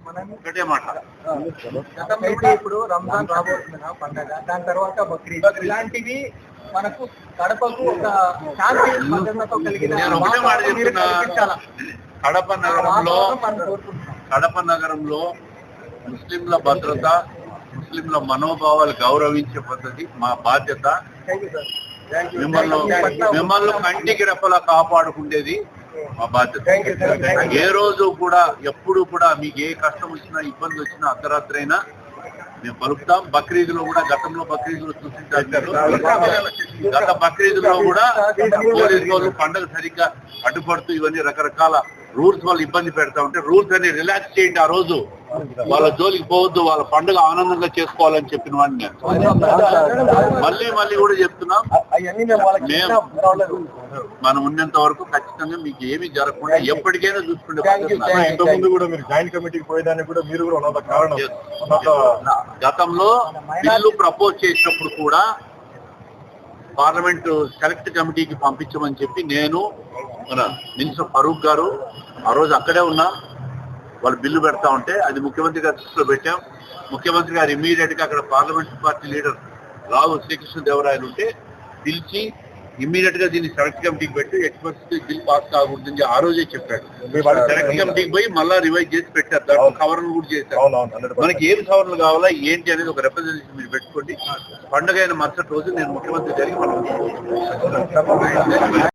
ఒకటే మాట, గతంలో ఇప్పుడు రంజాన్ రాబోతున్న పండగ, దాని తర్వాత బక్రీద్, ఇలాంటివి మనకు కడపకు ఒక శాంతి భద్రతతో కలిగిన నేను ఒకటే మాట చెప్తున్నా. కడప నగరంలో ముస్లింల భద్రత, ముస్లింల మనోభావాలు గౌరవించే పద్ధతి మా బాధ్యత. మిమ్మల్ని కంటికి రెప్పలా కాపాడుకుండేది మా బాధ్యత. ఏ రోజు కూడా ఎప్పుడు కూడా మీకు ఏ కష్టం వచ్చినా ఇబ్బంది వచ్చినా అర్ధరాత్రి అయినా మేము పలుకుతాం. బక్రీదులో కూడా గతంలో బక్రీదులో చూసించారు. గత బక్రీదులో కూడా పోలీసు వాళ్ళు పండుగ సరిగ్గా అడ్డుపడుతూ ఇవన్నీ రకరకాల రూల్స్ వాళ్ళు ఇబ్బంది పెడతా ఉంటే రూల్స్ అన్ని రిలాక్స్ చేయండి. ఆ రోజు వాళ్ళ జోలికి పోవద్దు, వాళ్ళ పండుగ ఆనందంగా చేసుకోవాలని చెప్పిన వాడిని మళ్ళీ కూడా చెప్తున్నాం. మనం ఉన్నంత వరకు ఖచ్చితంగా మీకు ఏమీ జరగకుండా ఎప్పటికైనా చూసుకుంటే. ఇంతకుముందు కూడా మీరు జాయింట్ కమిటీకి పోయేదానికి కూడా మీరు కూడా ఉన్న కారణం. గతంలో బిల్లు ప్రపోజ్ చేసినప్పుడు కూడా పార్లమెంట్ సెలెక్ట్ కమిటీకి పంపించమని చెప్పి నేను మన మినిస్టర్ ఫరూక్ గారు ఆ రోజు అక్కడే ఉన్నా. వాళ్ళు బిల్లు పెడతా ఉంటే అది ముఖ్యమంత్రి గారి దృష్టిలో పెట్టాం. ముఖ్యమంత్రి గారు ఇమ్మీడియట్ గా అక్కడ పార్లమెంటరీ పార్టీ లీడర్ రావు శ్రీకృష్ణదేవరాయలు ఉంటే పిలిచి ఇమ్మీడియట్ గా దీన్ని సెలెక్ట్ కమిటీకి పెట్టి ఎక్స్పర్ట్స్ బిల్ పాస్ కాకూడదని ఆ రోజే చెప్పాడు. సెలెక్ట్ కమిటీకి పోయి మళ్ళా రివైజ్ చేసి పెట్టారు. దాంట్లో సవరణలు కూడా చేశారు. మనకి ఏం సవరణలు కావాలా ఏంటి అనేది ఒక రిప్రజెంటేషన్ మీరు పెట్టుకోండి. పండుగ అయిన మరుసటి రోజు నేను ముఖ్యమంత్రి గారికి